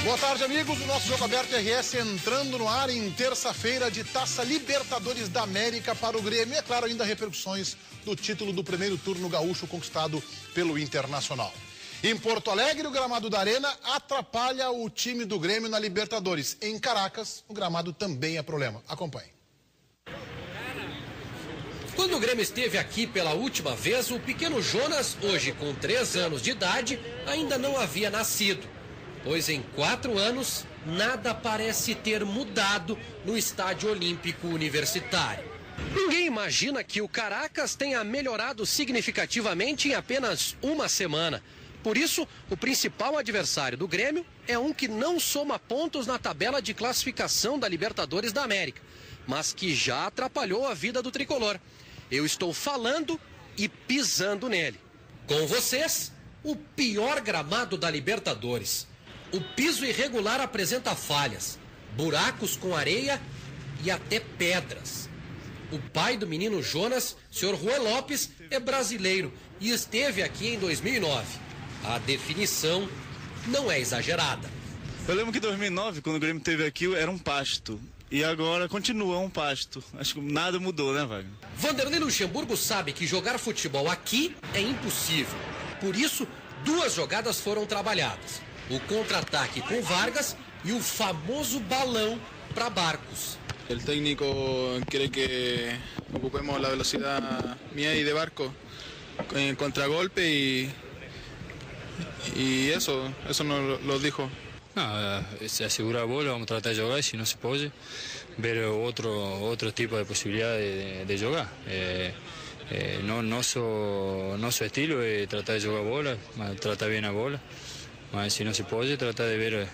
Boa tarde, amigos. O nosso Jogo Aberto RS entrando no ar em terça-feira de Taça Libertadores da América para o Grêmio. E, é claro, ainda repercussões do título do primeiro turno gaúcho conquistado pelo Internacional. Em Porto Alegre, o gramado da Arena atrapalha o time do Grêmio na Libertadores. Em Caracas, o gramado também é problema. Acompanhe. Quando o Grêmio esteve aqui pela última vez, o pequeno Jonas, hoje com 3 anos de idade, ainda não havia nascido. Pois em 4 anos, nada parece ter mudado no Estádio Olímpico Universitário. Ninguém imagina que o Caracas tenha melhorado significativamente em apenas uma semana. Por isso, o principal adversário do Grêmio é um que não soma pontos na tabela de classificação da Libertadores da América, mas que já atrapalhou a vida do tricolor. Eu estou falando e pisando nele. Com vocês, o pior gramado da Libertadores. O piso irregular apresenta falhas, buracos com areia e até pedras. O pai do menino Jonas, Sr. Juan Lopes, é brasileiro e esteve aqui em 2009. A definição não é exagerada. Eu lembro que em 2009, quando o Grêmio esteve aqui, era um pasto. E agora continua um pasto. Acho que nada mudou, né, Wagner? Vanderlei Luxemburgo sabe que jogar futebol aqui é impossível. Por isso, 2 jogadas foram trabalhadas. O contra-ataque com Vargas e o famoso balão para Barcos. O técnico quer que ocupemos a velocidade minha e de Barco em contragolpe e isso nos lo dijo. Se asegura a bola, vamos tratar de jogar, si no se puede, ver otro tipo de posibilidad de jogar. Nosso estilo es tratar de jogar bola, tratar bien a bola, mas se não se pode, tratar de ver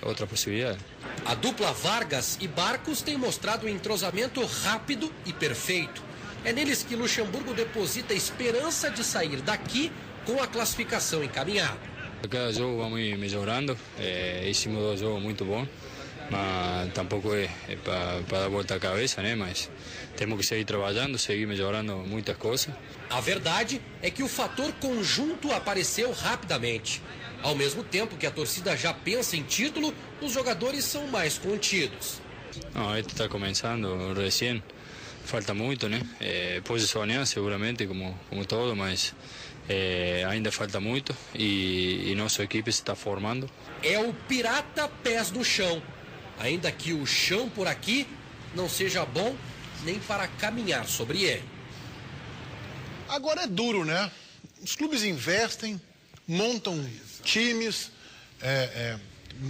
outra possibilidade. A dupla Vargas e Barcos tem mostrado um entrosamento rápido e perfeito. É neles que Luxemburgo deposita a esperança de sair daqui com a classificação encaminhada. Cada jogo vamos melhorando, hicimos 2 jogos muito bons, mas tampouco é para dar volta à cabeça, né? Mas temos que seguir trabalhando, seguir melhorando muitas coisas. A verdade é que o fator conjunto apareceu rapidamente. Ao mesmo tempo que a torcida já pensa em título, os jogadores são mais contidos. Não, este está começando recém, falta muito, né? Pode sonhar seguramente, como todo, mas ainda falta muito e nossa equipe se está formando. É o pirata pés no chão, ainda que o chão por aqui não seja bom nem para caminhar sobre ele. Agora é duro, né? Os clubes investem, montam times,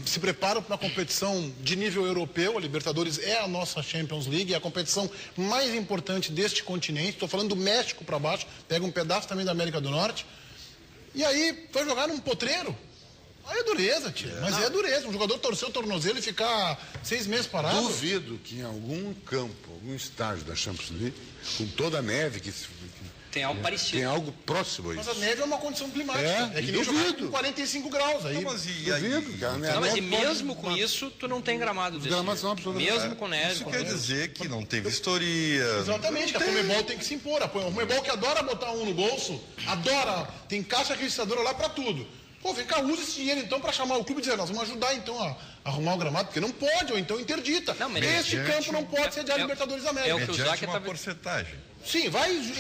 se preparam para uma competição de nível europeu. A Libertadores é a nossa Champions League, é a competição mais importante deste continente. Estou falando do México para baixo, pega um pedaço também da América do Norte. E aí vai jogar num potreiro. Aí é dureza, tio. Mas é dureza. Um jogador torcer o tornozelo e ficar 6 meses parado. Duvido que em algum campo, algum estágio da Champions League, com toda a neve que tem algo parecido. Tem algo próximo a isso. Mas a neve é uma condição climática. É que nem jogar com 45 graus. Aí. Não, mas e mesmo com isso, tu não tem gramado desse jeito. Mesmo com neve. Isso quer dizer que não tem vistoria. Exatamente, que a Conmebol tem que se impor. A Conmebol que adora botar um no bolso, adora, tem caixa registradora lá pra tudo. Pô, vem cá, usa esse dinheiro então para chamar o clube e dizer, nós vamos ajudar então a arrumar o gramado, porque não pode, ou então interdita. Este campo não pode sediar a Libertadores da América. É o que o Zac uma porcentagem. Sim,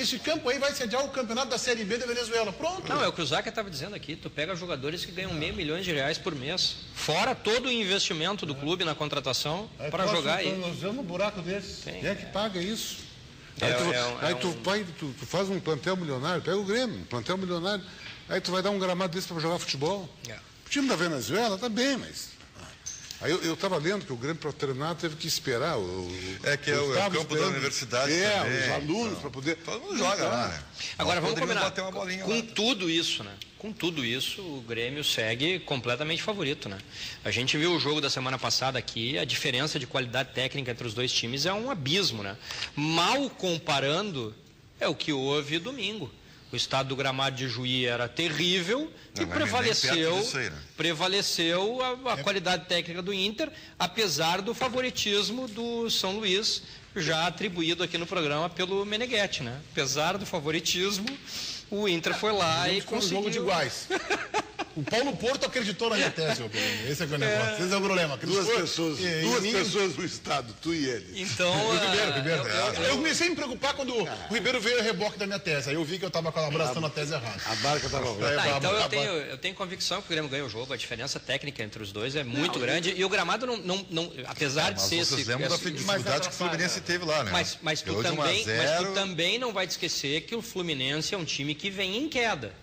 esse campo aí vai sediar o campeonato da Série B da Venezuela, pronto. Não, é o que o Zac estava dizendo aqui, tu pega jogadores que ganham R$500 milhões por mês, fora todo o investimento do clube na contratação, para jogar aí. Um buraco desse. Quem é que paga isso? Tu faz um plantel milionário, pega o Grêmio, um plantel milionário, aí tu vai dar um gramado desse para jogar futebol. O time da Venezuela tá bem, mas... Aí eu estava lendo que o Grêmio para treinar teve que esperar o campo da universidade também, os alunos para poder... Todo mundo joga lá, né? Agora vamos combinar, bater uma bolinha com lá. Tudo isso, né? Com tudo isso, o Grêmio segue completamente favorito, né? A gente viu o jogo da semana passada aqui, a diferença de qualidade técnica entre os 2 times é um abismo, né? Mal comparando, é o que houve domingo. O estado do gramado de Juí era terrível e prevaleceu a qualidade técnica do Inter, apesar do favoritismo do São Luís, já atribuído aqui no programa pelo Meneghetti, né? Apesar do favoritismo, o Inter foi lá e conseguiu... um jogo de iguais. O Paulo Porto acreditou na minha tese, ô Bruno. Esse é o negócio. Esse é o problema. Duas pessoas do Estado, tu e ele. Então, O Ribeiro. Eu comecei a me preocupar quando o Ribeiro veio a reboque da minha tese. Aí eu vi que eu estava abraçando a tese errada. A barca estava ruim. Então eu tenho convicção que o Grêmio ganha o jogo. A diferença técnica entre os dois é muito grande. E o gramado não apesar de ser... Vocês lembram da dificuldade que o Fluminense teve lá, né? Mas tu também não vai te esquecer que o Fluminense é um time que vem em queda.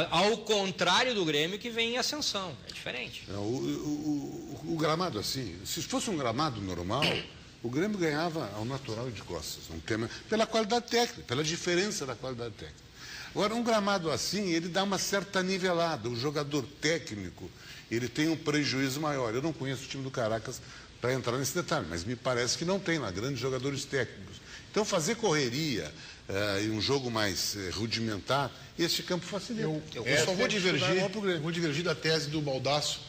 Ao contrário do Grêmio, que vem em ascensão. É diferente. O gramado assim, se fosse um gramado normal, o Grêmio ganhava ao natural de costas. Pela qualidade técnica, pela diferença da qualidade técnica. Agora, um gramado assim, ele dá uma certa nivelada. O jogador técnico, ele tem um prejuízo maior. Eu não conheço o time do Caracas para entrar nesse detalhe, mas me parece que não tem lá grandes jogadores técnicos. Então, fazer correria e um jogo mais rudimentar, esse campo facilita. Eu só vou divergir da tese do Baldasso.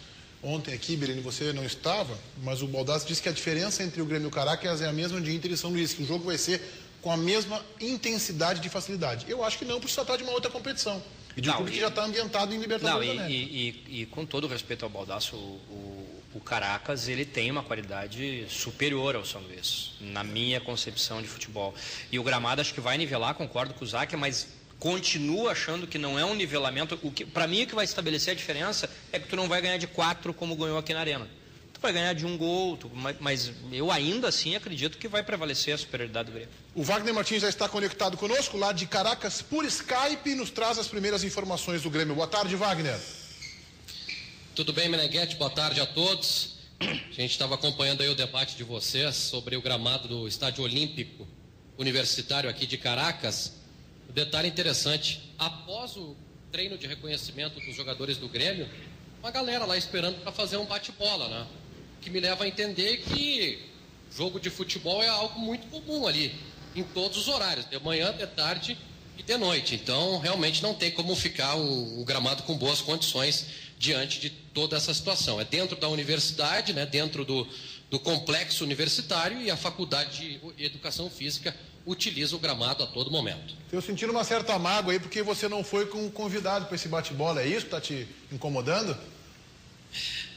Ontem aqui, Belini, você não estava, mas o Baldasso disse que a diferença entre o Grêmio e o Caracas é a mesma de Inter e São Luís, que o jogo vai ser com a mesma intensidade de facilidade. Eu acho que não, porque se tratar de uma outra competição. E de um clube que já está ambientado em Libertadores da América. E com todo o respeito ao Baldasso, o Caracas, ele tem uma qualidade superior ao São Luís, na minha concepção de futebol. E o gramado acho que vai nivelar, concordo com o Záquia, mas continuo achando que não é um nivelamento. Para mim, o que vai estabelecer a diferença é que tu não vai ganhar de 4 como ganhou aqui na Arena. Tu vai ganhar de 1 gol, mas eu ainda assim acredito que vai prevalecer a superioridade do Grêmio. O Wagner Martins já está conectado conosco, lá de Caracas, por Skype, e nos traz as primeiras informações do Grêmio. Boa tarde, Wagner. Tudo bem, Meneghetti? Boa tarde a todos. A gente estava acompanhando aí o debate de vocês sobre o gramado do Estádio Olímpico Universitário aqui de Caracas. Um detalhe interessante, após o treino de reconhecimento dos jogadores do Grêmio, uma galera lá esperando para fazer um bate-bola, né? Que me leva a entender que jogo de futebol é algo muito comum ali, em todos os horários, de manhã, de tarde e de noite. Então, realmente não tem como ficar o gramado com boas condições diante de toda essa situação. É dentro da universidade, né? Dentro do complexo universitário, e a Faculdade de Educação Física utiliza o gramado a todo momento. Estou sentindo uma certa mágoa aí porque você não foi com convidado para esse bate-bola. É isso que está te incomodando?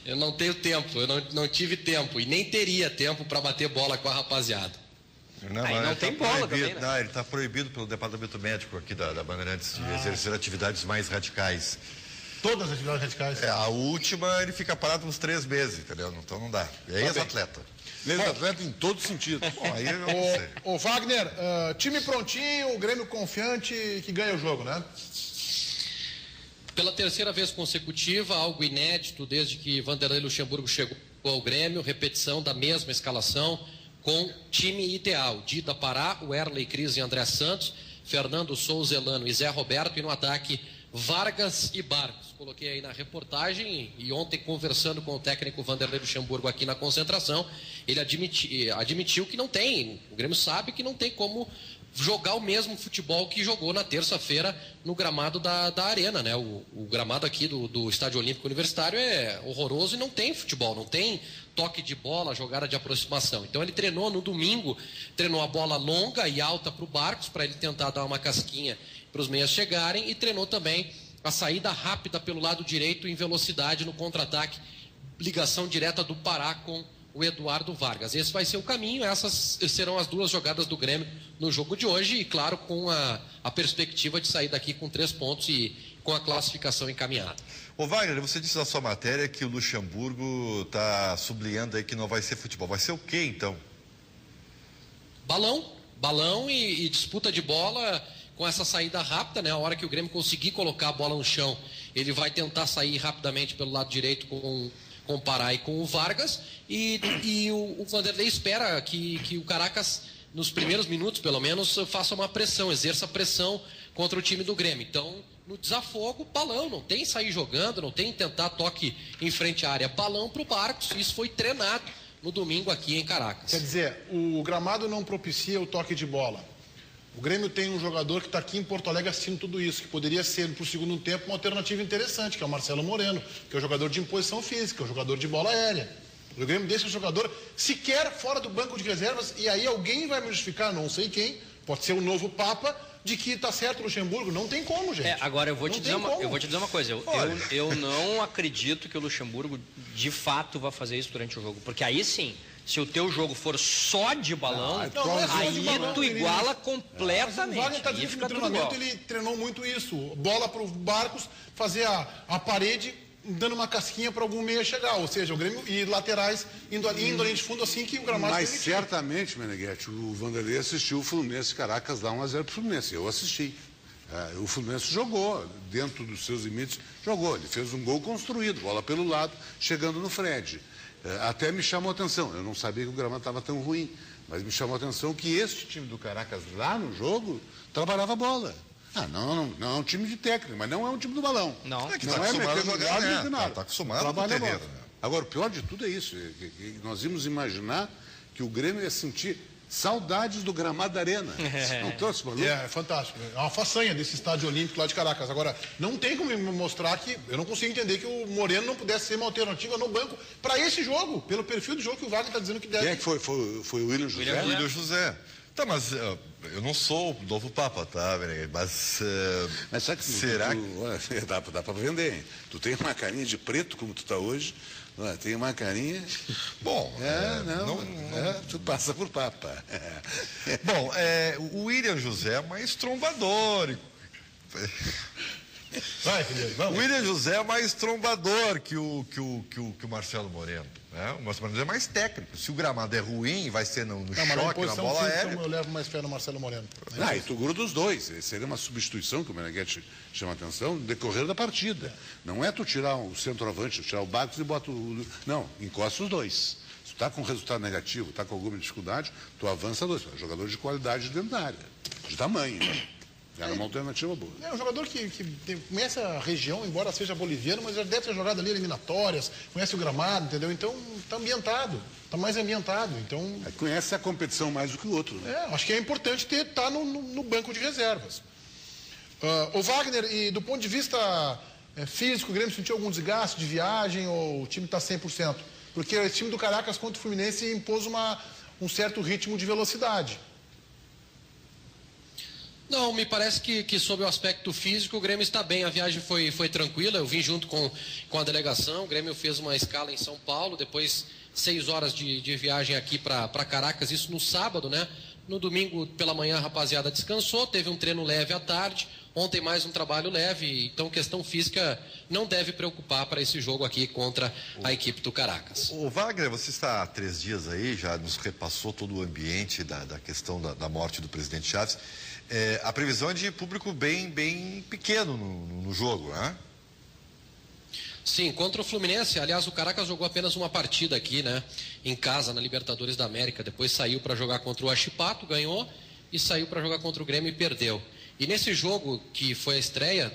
Eu não tenho tempo, eu não tive tempo e nem teria tempo para bater bola com a rapaziada. Não tem bola também, né? Não, ele está proibido pelo departamento médico aqui da Bandeirantes de exercer atividades mais radicais. Todas as atividades radicais? A última ele fica parado uns 3 meses, entendeu? Então não dá. É ex-atleta. Ex-atleta em todo sentido. Bom, aí eu não sei. Ô Wagner, time prontinho, o Grêmio confiante que ganha o jogo, né? Pela terceira vez consecutiva, algo inédito desde que Vanderlei Luxemburgo chegou ao Grêmio, repetição da mesma escalação com time ideal. Dida Pará, Werley, Cris e André Santos, Fernando Souza, Elano e Zé Roberto, e no ataque Vargas e Barcos. Coloquei aí na reportagem, e ontem conversando com o técnico Vanderlei Luxemburgo aqui na concentração, ele admitiu que não tem, o Grêmio sabe que não tem como jogar o mesmo futebol que jogou na terça-feira no gramado da Arena, né? O gramado aqui do Estádio Olímpico Universitário é horroroso e não tem futebol, não tem toque de bola, jogada de aproximação. Então ele treinou no domingo, treinou a bola longa e alta para o Barcos, para ele tentar dar uma casquinha para os meias chegarem, e treinou também a saída rápida pelo lado direito em velocidade no contra-ataque, ligação direta do Pará com o Eduardo Vargas. Esse vai ser o caminho, essas serão as 2 jogadas do Grêmio no jogo de hoje, e claro, com a perspectiva de sair daqui com 3 pontos e com a classificação encaminhada. Ô Wagner, você disse na sua matéria que o Luxemburgo está sublinhando aí que não vai ser futebol. Vai ser o quê então? Balão e disputa de bola com essa saída rápida, né? A hora que o Grêmio conseguir colocar a bola no chão, ele vai tentar sair rapidamente pelo lado direito com o Pará e com o Vargas, e o Vanderlei espera que o Caracas, nos primeiros minutos pelo menos, faça uma pressão, exerça pressão contra o time do Grêmio. Então, no desafogo, balão, não tem sair jogando, não tem tentar toque em frente à área, balão para o Barcos. Isso foi treinado no domingo aqui em Caracas. Quer dizer, o gramado não propicia o toque de bola. O Grêmio tem um jogador que está aqui em Porto Alegre assistindo tudo isso, que poderia ser, para o segundo tempo, uma alternativa interessante, que é o Marcelo Moreno, que é o jogador de imposição física, o jogador de bola aérea. O Grêmio deixa o jogador sequer fora do banco de reservas, e aí alguém vai me justificar, não sei quem, pode ser o novo Papa, de que tá certo o Luxemburgo. Não tem como, gente. Agora eu vou te dizer uma coisa. Eu não acredito que o Luxemburgo de fato vá fazer isso durante o jogo. Porque aí sim, se o teu jogo for só de balão, aí tu iguala completamente. O Wagner está dizendo que no treinamento ele treinou muito isso. Bola para o Barcos, fazer a parede, dando uma casquinha para algum meia chegar. Ou seja, o Grêmio e laterais indo ali de fundo assim que o gramado Mas certamente, Meneghetti, o Vanderlei assistiu o Fluminense Caracas dar 1-0 pro Fluminense. Eu assisti. O Fluminense jogou, dentro dos seus limites, jogou. Ele fez um gol construído, bola pelo lado, chegando no Fred. Até me chamou a atenção. Eu não sabia que o gramado estava tão ruim, mas me chamou a atenção que este time do Caracas lá no jogo trabalhava a bola. Não é um time de técnico, mas não é um time do balão. Não é que não está acostumado a jogar, nada. Está acostumado com o terreno. Agora, o pior de tudo é isso. Nós íamos imaginar que o Grêmio ia sentir saudades do gramado da Arena. Não trouxe, maluco? É fantástico. É uma façanha desse estádio olímpico lá de Caracas. Agora, não tem como me mostrar que... Eu não consigo entender que o Moreno não pudesse ser uma alternativa no banco para esse jogo, pelo perfil do jogo que o Wagner está dizendo que deve. Quem é que foi? Foi o William José? William José. Tá, mas eu não sou o novo Papa, tá, mas sabe que será que... Dá para vender, hein? Tu tem uma carinha de preto como tu tá hoje, tem uma carinha... Bom, tu passa por Papa. Bom, o William José é mais trombador. Vai, Felipe, vamos. O William José é mais trombador que o Marcelo Moreno. Né? O Marcelo Moreno é mais técnico. Se o gramado é ruim, vai ser no choque, na bola aérea. Eu levo mais fé no Marcelo Moreno. E tu gruda os dois. Seria uma substituição, que o Meneghetti chama a atenção, no decorrer da partida. Não é tu tirar o centroavante, tirar o Barcos e bota o... Não, encosta os dois. Se tu está com resultado negativo, está com alguma dificuldade, tu avança dois. É um jogador de qualidade dentro da área, de tamanho. Era uma alternativa boa. É um jogador que conhece a região, embora seja boliviano, mas já deve ter jogado ali eliminatórias, conhece o gramado, entendeu? Então, está ambientado, está mais ambientado. Então... Conhece a competição mais do que o outro. Né? Acho que é importante estar no banco de reservas. O Wagner, e do ponto de vista físico, o Grêmio sentiu algum desgaste de viagem ou o time está 100%? Porque o time do Caracas contra o Fluminense impôs um certo ritmo de velocidade. Não, me parece que sob o aspecto físico o Grêmio está bem, a viagem foi tranquila, eu vim junto com a delegação, o Grêmio fez uma escala em São Paulo, depois 6 horas de viagem aqui para Caracas, isso no sábado, né? No domingo pela manhã a rapaziada descansou, teve um treino leve à tarde, ontem mais um trabalho leve, então questão física não deve preocupar para esse jogo aqui contra a equipe do Caracas. O Wagner, você está há 3 dias aí, já nos repassou todo o ambiente da questão da morte do presidente Chaves. A previsão é de público bem pequeno no jogo, né? Sim, contra o Fluminense, aliás, o Caracas jogou apenas uma partida aqui, né? Em casa, na Libertadores da América. Depois saiu para jogar contra o Huachipato, ganhou, e saiu para jogar contra o Grêmio e perdeu. E nesse jogo, que foi a estreia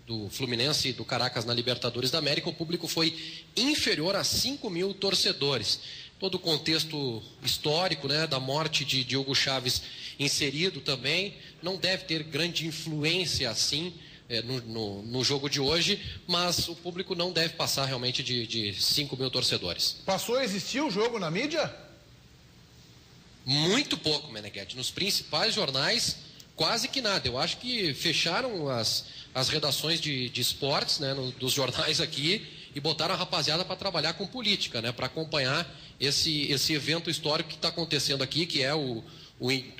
do Fluminense e do Caracas na Libertadores da América, o público foi inferior a 5.000 torcedores. Todo o contexto histórico, né, da morte de Hugo Chávez inserido também, não deve ter grande influência assim no jogo de hoje, mas o público não deve passar realmente de 5.000 torcedores. Passou a existir o jogo na mídia? Muito pouco, Meneghetti. Nos principais jornais, quase que nada. Eu acho que fecharam as redações de esportes, né, dos jornais aqui, e botaram a rapaziada para trabalhar com política, né, para acompanhar esse evento histórico que está acontecendo aqui, que é o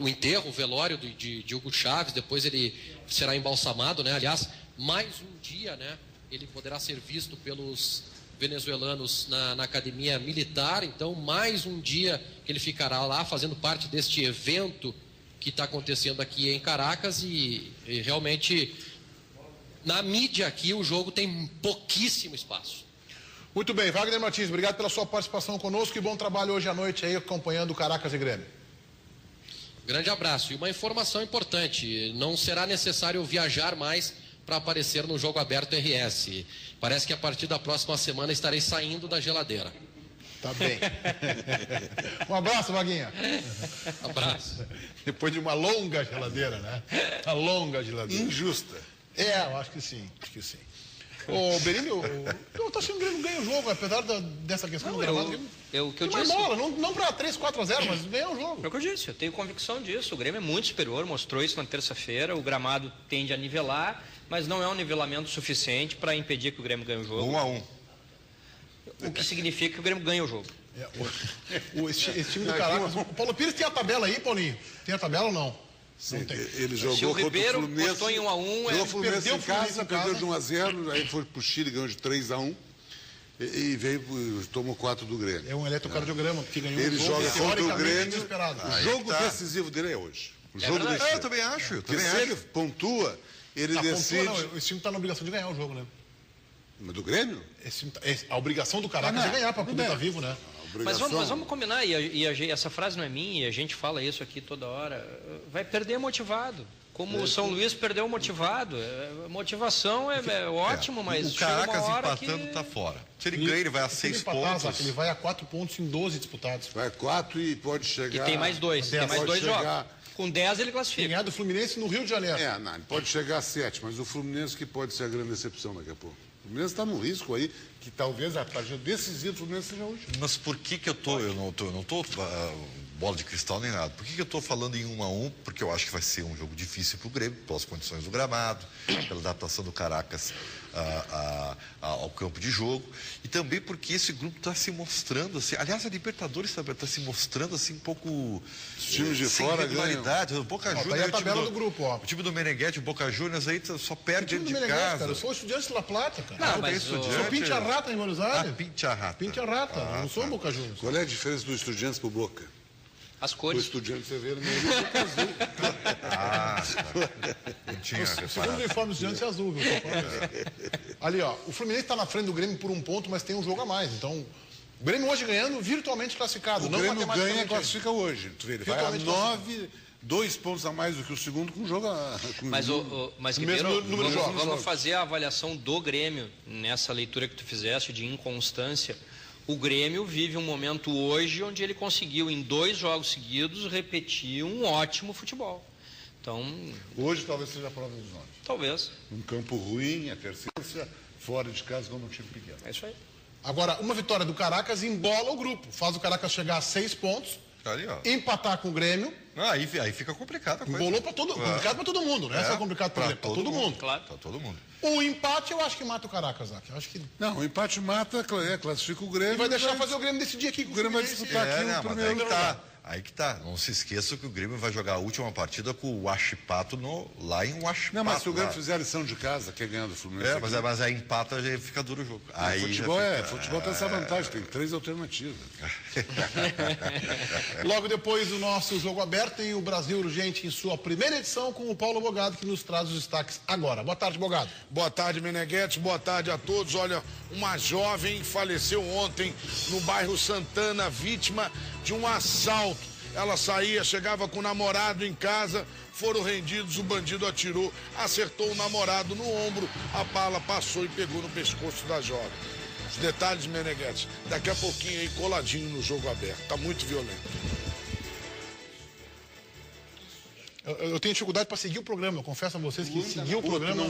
enterro, o velório de Hugo Chávez. Depois ele será embalsamado, né? Aliás, mais um dia, né? Ele poderá ser visto pelos venezuelanos na academia militar. Então, mais um dia que ele ficará lá fazendo parte deste evento que está acontecendo aqui em Caracas e realmente na mídia aqui o jogo tem pouquíssimo espaço. Muito bem, Wagner Martins, obrigado pela sua participação conosco e bom trabalho hoje à noite aí acompanhando o Caracas e Grêmio. Grande abraço. E uma informação importante, não será necessário viajar mais para aparecer no Jogo Aberto RS. Parece que a partir da próxima semana estarei saindo da geladeira. Tá bem. Um abraço, Vaguinha. Abraço. Depois de uma longa geladeira, né? Uma longa geladeira. Injusta. Eu acho que sim, acho que sim. Ô, Berini, eu tô achando que o Grêmio ganha o jogo, apesar dessa questão do gramado. O que eu Tem mais disse. bola, não pra 3, 4-0, mas ganha o jogo. É o que eu disse, eu tenho convicção disso. O Grêmio é muito superior, mostrou isso na terça-feira. O gramado tende a nivelar, mas não é um nivelamento suficiente para impedir que o Grêmio ganhe o jogo. 1-1. O que significa que o Grêmio ganha o jogo. Esse time do Caracas. O Paulo Pires tem a tabela aí, Paulinho? Tem a tabela ou não? Sim, não tem. Ele jogou Se o contra Ribeiro o Fluminense. botou em 1-1, Jogou o Fluminense perdeu em o Fluminense casa, em perdeu casa. de 1-0, aí foi pro Chile, ganhou de 3-1 e veio, tomou 4 do Grêmio. É um eletrocardiograma que ganhou Ele o jogo. joga contra o teoricamente Grêmio. desesperado. O jogo decisivo dele é hoje. O jogo verdade. decisivo. Eu também acho. Porque se ele pontua, ele decide. Não, esse time tá na obrigação de ganhar o jogo, né? Mas do Grêmio? A obrigação do Caracas é ganhar para poder estar vivo, né? Mas vamos combinar, essa frase não é minha, e a gente fala isso aqui toda hora. Vai perder motivado. Como o São Luís perdeu motivado. Motivação é ótimo, mas o Caracas chega uma hora empatando que... tá fora. Se ele ganha, ele vai a 6 pontos. Ele vai a 4 pontos em 12 disputados. Vai 4 e pode E chegar. tem mais 2, tem mais 2 jogos. Com 10 ele classifica. Ganhar do Fluminense no Rio de Janeiro. Não, ele pode chegar a 7, mas o Fluminense que pode ser a grande decepção daqui a pouco. O Fluminense está num risco aí, que talvez a partida decisiva do Fluminense seja hoje. Mas por que eu não tô bola de cristal nem nada. Por que eu estou falando em 1-1? Porque eu acho que vai ser um jogo difícil para o Grêmio, pelas condições do gramado, pela adaptação do Caracas ao campo de jogo, e também porque esse grupo está se mostrando assim. Aliás, a Libertadores está se mostrando assim um pouco. Os times de sem fora regularidade. O Boca Juniors. Tá aí a tabela do grupo, ó. O time do Meneghete, o Boca Juniors aí só perde dentro de Cara, casa. eu sou estudante de La Plata, cara. Não, eu mas sou Pincha Rata em Buenos Aires. Pincha Rata. Pincha Rata, eu não sou Boca Juniors. Qual é a diferença do Estudiantes pro Boca? As O cores. Estudiantes é vermelho e o Boca azul. Não tinha Segundo o reparado. uniforme dos estudantes é azul, viu? Ali, ó, o Fluminense está na frente do Grêmio por 1 ponto, mas tem um jogo a mais. Então, o Grêmio hoje ganhando, virtualmente classificado. O não Grêmio ganha e matematicamente. classifica hoje. Tu vê, ele vai a Virtualmente 9, 2 pontos a mais do que o segundo com o jogo. Mas O Ribeiro, mesmo número de jogos. vamos fazer a avaliação do Grêmio nessa leitura que tu fizeste de inconstância. O Grêmio vive um momento hoje onde ele conseguiu, em 2 jogos seguidos, repetir um ótimo futebol. Então, Hoje talvez seja a prova dos 9. talvez. Um campo ruim, a terceira, fora de casa, como um time pequeno. É isso aí. Agora, uma vitória do Caracas embola o grupo. Faz o Caracas chegar a 6 pontos, Ali, ó. empatar com o Grêmio. Aí fica complicado a coisa. Embolou para complicado para todo mundo, não é só complicado para pra todo mundo. Claro. Pra todo mundo. O empate eu acho que mata o Caracas, Zac. Eu acho que Não, o empate mata, classifica o Grêmio. e vai deixar fazer o Grêmio decidir aqui com O Grêmio vai Fluminense. disputar aqui Mas o primeiro aí que lugar. tá. Aí que tá. Não se esqueça que o Grêmio vai jogar a última partida com o Huachipato lá em Huachipato. Não, mas se o Grêmio lá. fizer a lição de casa, quer ganhar do Fluminense. Mas aí empata, já fica duro o jogo. Aí futebol, já fica- futebol tem essa vantagem, tem 3 alternativas. Logo depois do nosso jogo aberto, tem o Brasil Urgente em sua primeira edição com o Paulo Bogado, que nos traz os destaques agora. Boa tarde, Bogado. Boa tarde, Meneghete. Boa tarde a todos. Olha, uma jovem faleceu ontem no bairro Santana, vítima de um assalto. Ela saía, chegava com o namorado em casa, foram rendidos, o bandido atirou, acertou o namorado no ombro, a bala passou e pegou no pescoço da jovem. Os detalhes, Meneghete, daqui a pouquinho aí coladinho no jogo aberto. Tá muito violento. Eu tenho dificuldade para seguir o programa, eu confesso a vocês que seguir o programa...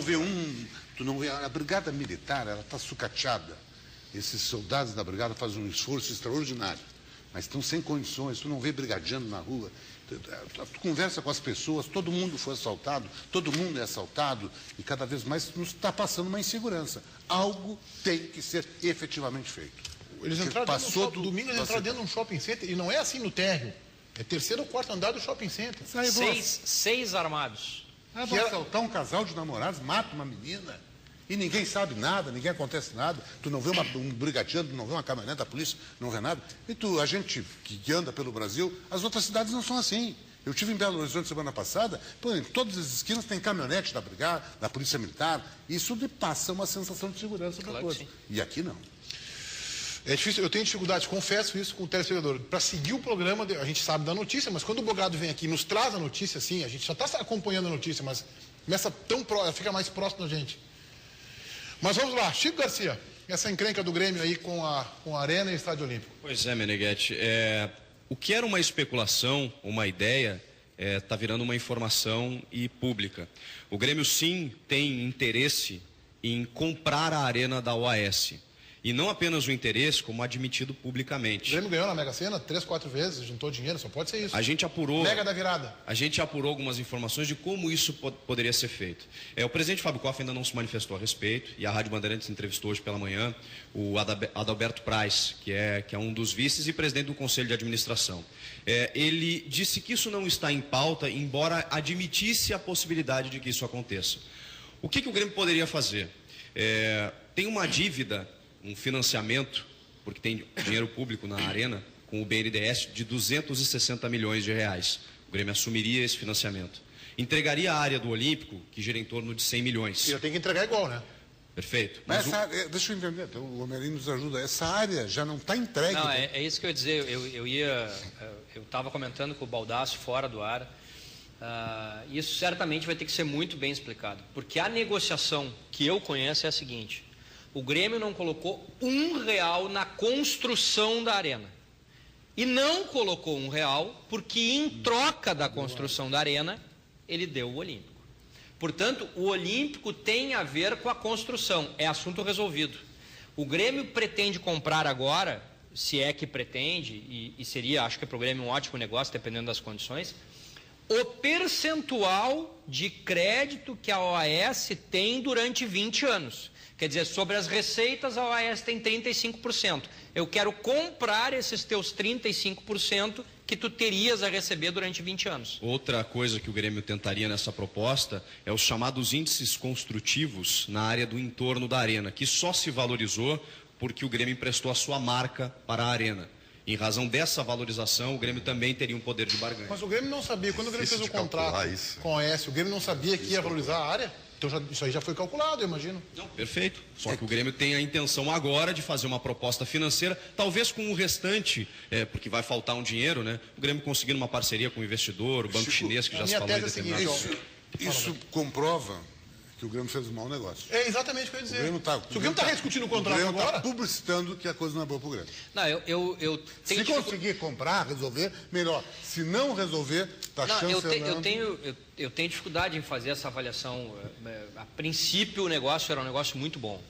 Tu não vê a brigada militar, ela está sucateada. Esses soldados da brigada fazem um esforço extraordinário, mas estão sem condições, tu não vê brigadiano na rua. Tu conversa com as pessoas, todo mundo foi assaltado, todo mundo é assaltado, e cada vez mais nos está passando uma insegurança. Algo tem que ser efetivamente feito. Eles entraram dentro de um shopping, domingo eles entraram dentro de um shopping center, e não é assim no térreo, é 3º ou 4º andar do shopping center. Seis armados. Vão assaltar um casal de namorados, mata uma menina, e ninguém sabe nada, ninguém acontece nada. Tu não vê um brigadiano, tu não vê uma caminhonete da polícia, não vê nada. E a gente que anda pelo Brasil, as outras cidades não são assim. Eu estive em Belo Horizonte semana passada, em todas as esquinas tem caminhonete da brigada, da polícia militar. Isso lhe passa uma sensação de segurança para coisa. E aqui não. É difícil, eu tenho dificuldade, confesso isso com o telespectador. Para seguir o programa, a gente sabe da notícia, mas quando o Bogado vem aqui e nos traz a notícia, assim, a gente já está acompanhando a notícia, mas começa fica mais próximo da gente. Mas vamos lá, Chico Garcia, essa encrenca do Grêmio aí com a Arena e Estádio Olímpico. Pois é, Meneghete, o que era uma especulação, uma ideia, está virando uma informação e pública. O Grêmio sim tem interesse em comprar a arena da OAS. E não apenas o interesse, como admitido publicamente. O Grêmio ganhou na Mega Sena 3, 4 vezes, juntou dinheiro, só pode ser isso. A gente apurou... Mega da virada. A gente apurou algumas informações de como isso poderia ser feito. O presidente Fábio Koff ainda não se manifestou a respeito, e a Rádio Bandeirantes entrevistou hoje pela manhã o Adalberto Praz, que é um dos vices e presidente do Conselho de Administração. Ele disse que isso não está em pauta, embora admitisse a possibilidade de que isso aconteça. O que o Grêmio poderia fazer? Tem uma dívida, um financiamento, porque tem dinheiro público na arena, com o BNDES de 260 milhões de reais. O Grêmio assumiria esse financiamento. Entregaria a área do Olímpico, que gira em torno de 100 milhões. E eu tenho que entregar igual, né? Perfeito. Mas deixa eu entender, então, o Homerinho nos ajuda. Essa área já não está entregue. Não, é isso que eu ia dizer. Eu estava comentando com o Baldasso fora do ar. Isso certamente vai ter que ser muito bem explicado. Porque a negociação que eu conheço é a seguinte: o Grêmio não colocou R$1 na construção da arena. E não colocou R$1 porque, em troca da construção da arena, ele deu o Olímpico. Portanto, o Olímpico tem a ver com a construção. É assunto resolvido. O Grêmio pretende comprar agora, se é que pretende, e seria, acho que para o Grêmio um ótimo negócio, dependendo das condições, o percentual de crédito que a OAS tem durante 20 anos. Quer dizer, sobre as receitas, a OAS tem 35%. Eu quero comprar esses teus 35% que tu terias a receber durante 20 anos. Outra coisa que o Grêmio tentaria nessa proposta é os chamados índices construtivos na área do entorno da arena, que só se valorizou porque o Grêmio emprestou a sua marca para a arena. Em razão dessa valorização, o Grêmio também teria um poder de barganha. Mas o Grêmio não sabia, quando o Grêmio fez o contrato com a OAS, o Grêmio não sabia que ia valorizar a área? Então isso aí já foi calculado, eu imagino. Não, perfeito. Só que o Grêmio tem a intenção agora de fazer uma proposta financeira, talvez com o restante, porque vai faltar um dinheiro, né? O Grêmio conseguindo uma parceria com o investidor, o banco chinês, que já se falou em determinado. Isso comprova que o Grêmio fez um mau negócio. É exatamente o que eu ia dizer. Se o Grêmio está rediscutindo o contrato agora... O Grêmio está publicitando que a coisa não é boa para o Grêmio. Não, eu tenho Se conseguir comprar, resolver, melhor. Se não resolver, está chancelando... Eu tenho dificuldade em fazer essa avaliação. A princípio, o negócio era um negócio muito bom.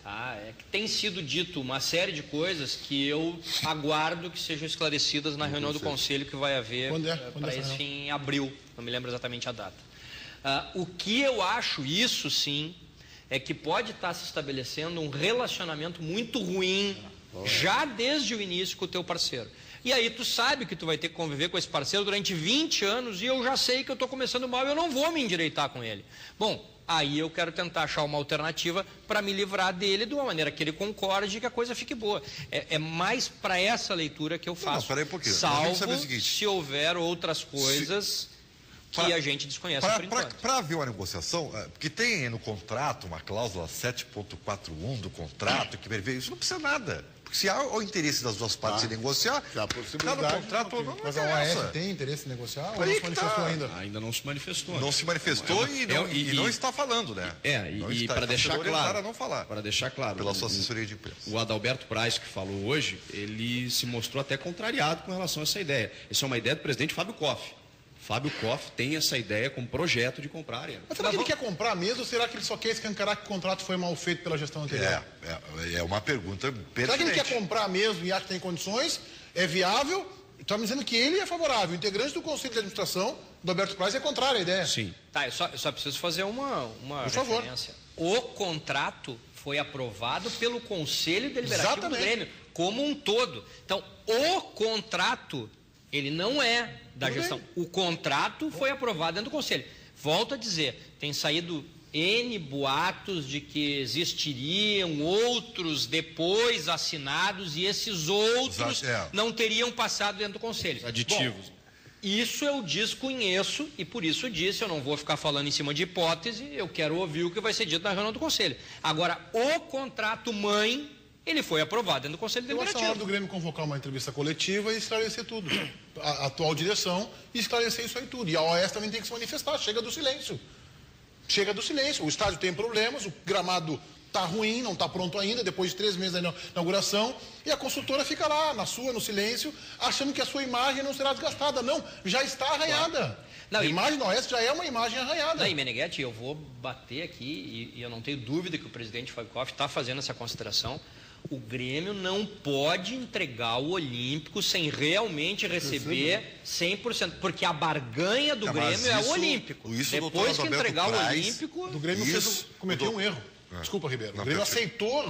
Tá? É que tem sido dito uma série de coisas que eu aguardo que sejam esclarecidas na reunião do Conselho que vai haver para esse fim em abril. Não me lembro exatamente a data. O que eu acho, isso sim, é que pode estar se estabelecendo um relacionamento muito ruim já desde o início com o teu parceiro. E aí tu sabe que tu vai ter que conviver com esse parceiro durante 20 anos e eu já sei que eu estou começando mal e eu não vou me endireitar com ele. Bom, aí eu quero tentar achar uma alternativa para me livrar dele de uma maneira que ele concorde e que a coisa fique boa. É mais para essa leitura que eu faço. Não, peraí um pouquinho. Salvo se houver outras coisas... que a gente desconhece por enquanto. Para haver uma negociação, porque tem no contrato uma cláusula 7.41 do contrato que prevê isso, não precisa nada. Porque se há o interesse das duas partes em negociar, a possibilidade, no contrato não mas a OAS tem interesse em negociar ou não se manifestou ainda? Ainda não se manifestou. Não se manifestou e não está falando, né? E para deixar claro, não falar. Para deixar claro, pela sua assessoria de imprensa. O Adalberto Praz, que falou hoje, ele se mostrou até contrariado com relação a essa ideia. Essa é uma ideia do presidente Fábio Koff. Fábio Koff tem essa ideia como projeto de comprar a arena. Mas será que ele quer comprar mesmo ou será que ele só quer escancarar que o contrato foi mal feito pela gestão anterior? É uma pergunta pertinente. Será que ele quer comprar mesmo e acha que tem condições? É viável? Está me dizendo que ele é favorável. O integrante do Conselho de Administração, do Alberto Praz, é contrário à ideia. Sim. Tá, eu só preciso fazer uma referência. O contrato foi aprovado pelo Conselho Deliberativo do Grêmio, como um todo. Então, o contrato... ele não é da gestão. O contrato foi aprovado dentro do Conselho. Volto a dizer, tem saído N boatos de que existiriam outros depois assinados e esses outros não teriam passado dentro do Conselho. Aditivos. Bom, isso eu desconheço e por isso disse, eu não vou ficar falando em cima de hipótese, eu quero ouvir o que vai ser dito na reunião do Conselho. Agora, o contrato mãe... ele foi aprovado dentro do Conselho Deliberativo. Eu acho a hora do Grêmio convocar uma entrevista coletiva e esclarecer tudo. A atual direção e esclarecer isso aí tudo. E a OAS também tem que se manifestar. Chega do silêncio. Chega do silêncio. O estádio tem problemas, o gramado está ruim, não está pronto ainda, depois de 3 meses da inauguração. E a consultora fica lá, no silêncio, achando que a sua imagem não será desgastada. Não, já está arranhada. A imagem do Oeste já é uma imagem arranhada. Não, e Meneghetti, eu vou bater aqui, e eu não tenho dúvida que o presidente Fábio Koff está fazendo essa consideração. O Grêmio não pode entregar o Olímpico sem realmente receber 100%, porque a barganha do Grêmio é o Olímpico. Depois que entregar o Olímpico... O Grêmio cometeu um erro. Desculpa, Ribeiro. O Grêmio aceitou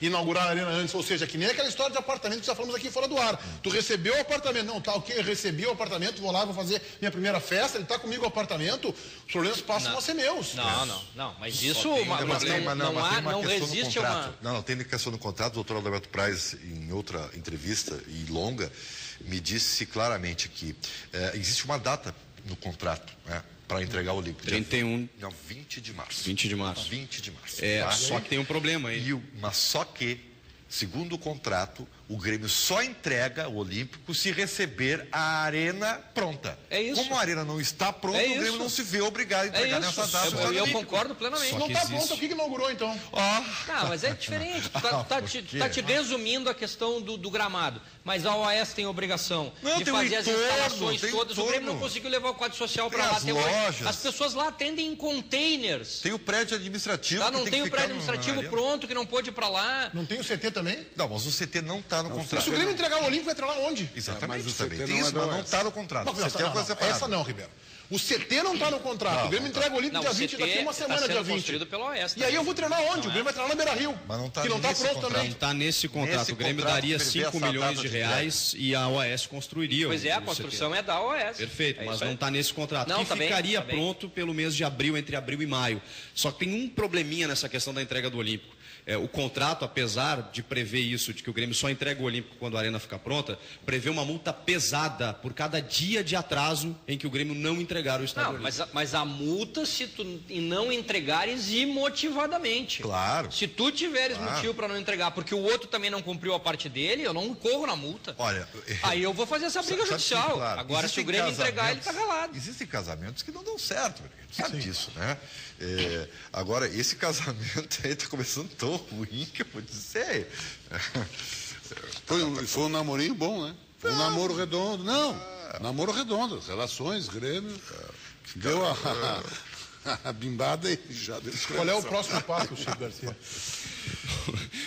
inaugurar a arena antes, ou seja, que nem aquela história de apartamento que já falamos aqui fora do ar. Tu recebeu o apartamento, não, tá ok, recebi o apartamento, vou lá, vou fazer minha primeira festa, ele tá comigo o apartamento, os problemas passam a ser meus. Não, mas isso não resiste a uma... Não, tem questão no contrato, o doutor Adalberto Praz, em outra entrevista e longa, me disse claramente que existe uma data no contrato, né? Para entregar o Olímpico. 31. Não, 20 de março. 20 de março. 20 de março. Só que tem um problema aí. Mas só que, segundo o contrato, o Grêmio só entrega o Olímpico se receber a arena pronta. É isso. Como a arena não está pronta, o Grêmio não se vê obrigado a entregar nessa data. Eu concordo plenamente. Não está pronto, o que inaugurou então? Não, mas é diferente. Tá te resumindo a questão do gramado. Mas a OAS tem obrigação de fazer as instalações todas. O Grêmio não conseguiu levar o quadro social para lá até hoje. As pessoas lá atendem em containers. Tem o prédio administrativo. Não tem o prédio administrativo pronto, que não pôde ir para lá. Não tem o CT também? Não, mas o CT não está no contrato. Se o Grêmio entregar o Olímpico, vai entrar lá onde? Exatamente, também tem isso, mas não está no contrato. Essa não, Ribeiro. O CT não está no contrato. O Grêmio entrega o Olímpico dia 20, daqui uma semana, dia 20. E aí eu vou treinar onde? O Grêmio vai treinar na Beira-Rio. Mas não está que não está pronto também. Não está nesse contrato. O Grêmio daria 5 milhões de reais e a OAS construiria. Pois é, a construção é da OAS. Perfeito, mas não está nesse contrato. Que ficaria pronto pelo mês de abril, entre abril e maio. Só que tem um probleminha nessa questão da entrega do Olímpico. O contrato, apesar de prever isso, de que o Grêmio só entrega o Olímpico quando a arena ficar pronta, prevê uma multa pesada por cada dia de atraso em que o Grêmio não entregar o estádio Olímpico. Mas a multa se tu não entregares imotivadamente. Claro. Se tu tiveres motivo para não entregar, porque o outro também não cumpriu a parte dele, eu não corro na multa. Olha, aí eu vou fazer essa briga judicial. Claro, agora, se o Grêmio entregar, ele está calado. Existem casamentos que não dão certo, sabe disso, né? Agora, esse casamento aí está começando tão ruim que eu vou dizer. Foi um namorinho bom, né? Foi um namoro redondo. Não, namoro redondo. Relações, Grêmio. Deu a bimbada e já deu. Qual é o próximo passo, Chico Garcia?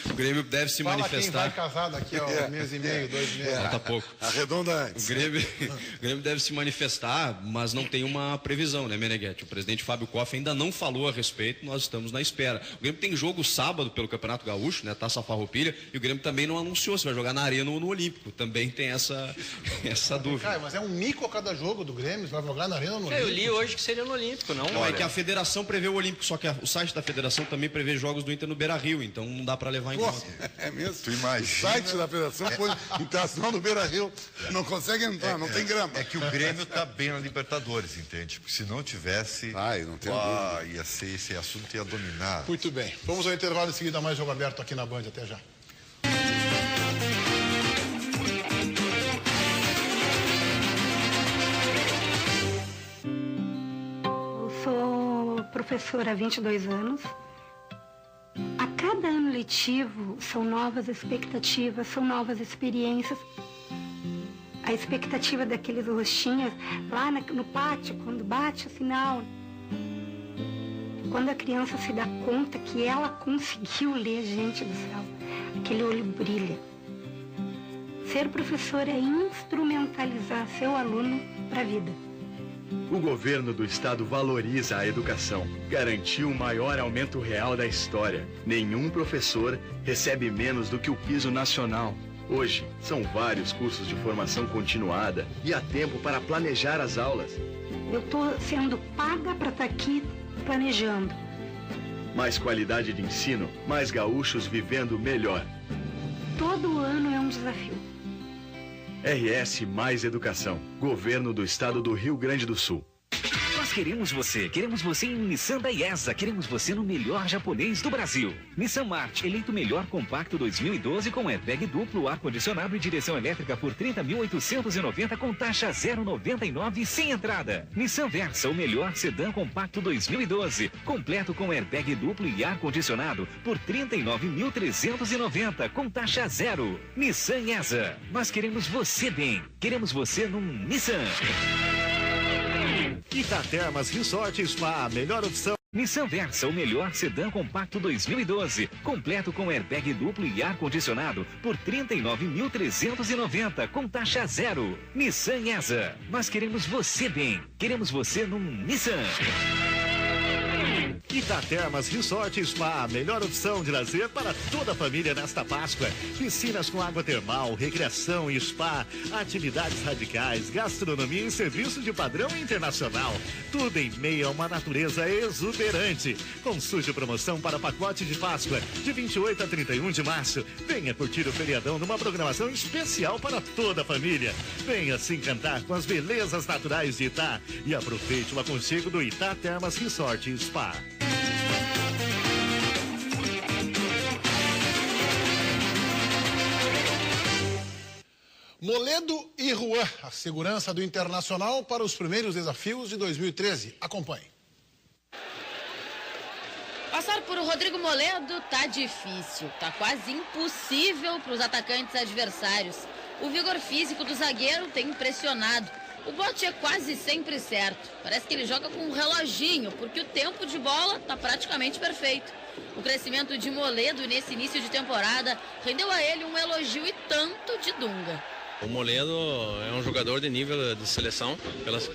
O Grêmio deve se manifestar. Quem vai casar daqui a mês e meio, 2 meses. Falta pouco. Arredonda antes. O Grêmio deve se manifestar, mas não tem uma previsão, né, Meneghetti? O presidente Fábio Koff ainda não falou a respeito, nós estamos na espera. O Grêmio tem jogo sábado pelo Campeonato Gaúcho, né, Taça Farroupilha, e o Grêmio também não anunciou se vai jogar na Arena ou no Olímpico. Também tem essa dúvida. Cara, mas é um mico a cada jogo do Grêmio, vai jogar na Arena ou no Olímpico? Eu li hoje que seria no Olímpico, não? Não, é que a federação prevê o Olímpico, só que o site da federação também prevê jogos do Inter no Beira-Rio, então não dá para levar em conta. É mesmo? Tu imagina? O site da federação foi internacional no Beira-Rio, não consegue entrar, não tem grama. É que o Grêmio está bem na Libertadores, entende? Porque se não tivesse, não tem ia ser esse assunto ia dominar. Muito bem. Vamos ao intervalo em seguida, mais jogo aberto aqui na Band. Até já. Eu sou professora há 22 anos. A cada ano letivo são novas expectativas, são novas experiências. A expectativa daqueles rostinhos lá no pátio, quando bate o sinal. Quando a criança se dá conta que ela conseguiu ler, gente do céu, aquele olho brilha. Ser professor é instrumentalizar seu aluno para a vida. O governo do estado valoriza a educação, garantiu o maior aumento real da história. Nenhum professor recebe menos do que o piso nacional. Hoje, são vários cursos de formação continuada e há tempo para planejar as aulas. Eu estou sendo paga para estar aqui planejando. Mais qualidade de ensino, mais gaúchos vivendo melhor. Todo ano é um desafio. RS Mais Educação, Governo do Estado do Rio Grande do Sul. Nós queremos você em Nissan Daihatsu, queremos você no melhor japonês do Brasil. Nissan March, eleito melhor compacto 2012 com airbag duplo, ar-condicionado e direção elétrica por 30.890 com taxa 0,99 sem entrada. Nissan Versa, o melhor sedã compacto 2012, completo com airbag duplo e ar-condicionado por 39.390 com taxa zero. Nissan ESA, nós queremos você bem, queremos você num Nissan. Itatermas Resort e Spa, a melhor opção. Nissan Versa, o melhor sedã compacto 2012. Completo com airbag duplo e ar-condicionado por R$ 39.390 com taxa zero. Nissan ESA. Nós queremos você bem. Queremos você num Nissan. Itatermas Resort e Spa, a melhor opção de lazer para toda a família nesta Páscoa. Piscinas com água termal, recreação e spa, atividades radicais, gastronomia e serviço de padrão internacional. Tudo em meio a uma natureza exuberante. Consulte promoção para pacote de Páscoa, de 28 a 31 de março. Venha curtir o feriadão numa programação especial para toda a família. Venha se encantar com as belezas naturais de Itá e aproveite o aconchego do Itatermas Resort e Spa. Moledo e Juan, a segurança do Internacional para os primeiros desafios de 2013. Acompanhe. Passar por Rodrigo Moledo tá difícil, tá quase impossível para os atacantes adversários. O vigor físico do zagueiro tem impressionado. O bote é quase sempre certo. Parece que ele joga com um reloginho, porque o tempo de bola tá praticamente perfeito. O crescimento de Moledo nesse início de temporada rendeu a ele um elogio e tanto de Dunga. O Moledo é um jogador de nível de seleção,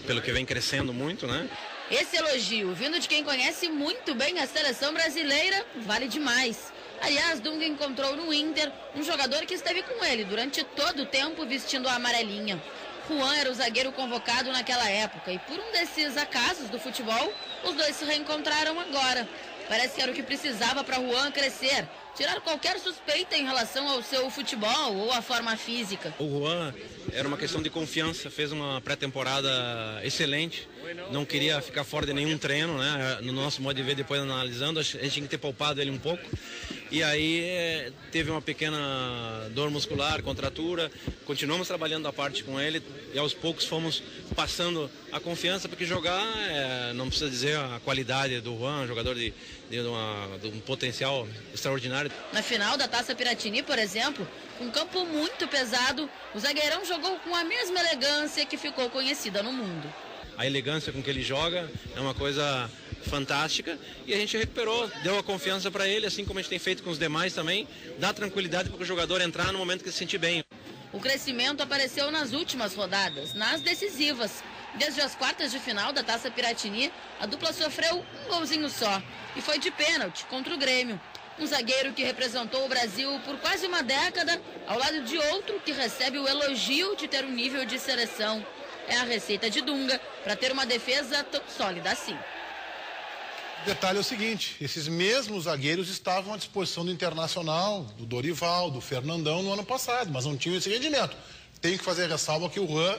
pelo que vem crescendo muito, né? Esse elogio, vindo de quem conhece muito bem a seleção brasileira, vale demais. Aliás, Dunga encontrou no Inter um jogador que esteve com ele durante todo o tempo vestindo a amarelinha. Juan era o zagueiro convocado naquela época e por um desses acasos do futebol, os dois se reencontraram agora. Parece que era o que precisava para Juan crescer, tirar qualquer suspeita em relação ao seu futebol ou à forma física. O Juan era uma questão de confiança, fez uma pré-temporada excelente, não queria ficar fora de nenhum treino, né? No nosso modo de ver, depois analisando, a gente tinha que ter poupado ele um pouco. E aí teve uma pequena dor muscular, contratura, continuamos trabalhando a parte com ele e aos poucos fomos passando a confiança, porque jogar, não precisa dizer a qualidade do Juan, jogador de um potencial extraordinário. Na final da Taça Piratini, por exemplo, um campo muito pesado, o zagueirão jogou com a mesma elegância que ficou conhecida no mundo. A elegância com que ele joga é uma coisa fantástica e a gente recuperou, deu a confiança para ele, assim como a gente tem feito com os demais também, dá tranquilidade para o jogador entrar no momento que se sentir bem. O crescimento apareceu nas últimas rodadas, nas decisivas. Desde as quartas de final da Taça Piratini, a dupla sofreu um golzinho só e foi de pênalti contra o Grêmio. Um zagueiro que representou o Brasil por quase uma década, ao lado de outro que recebe o elogio de ter um nível de seleção. É a receita de Dunga para ter uma defesa tão sólida assim. O detalhe é o seguinte, esses mesmos zagueiros estavam à disposição do Internacional, do Dorival, do Fernandão no ano passado, mas não tinham esse rendimento. Tenho que fazer ressalva que o Juan,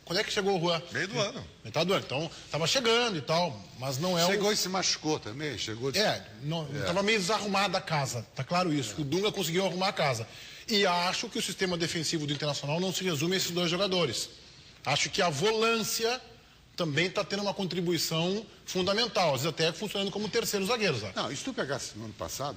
quando é que chegou o Juan? Meio do ano. Metade do ano, então estava chegando e tal, mas não é Chegou e se machucou também, chegou... Estava meio desarrumada a casa, tá claro isso, o Dunga conseguiu arrumar a casa. E acho que o sistema defensivo do Internacional não se resume a esses dois jogadores. Acho que a volância também está tendo uma contribuição fundamental, às vezes até funcionando como terceiro zagueiro. Sabe? Não, e se tu pegasse no ano passado,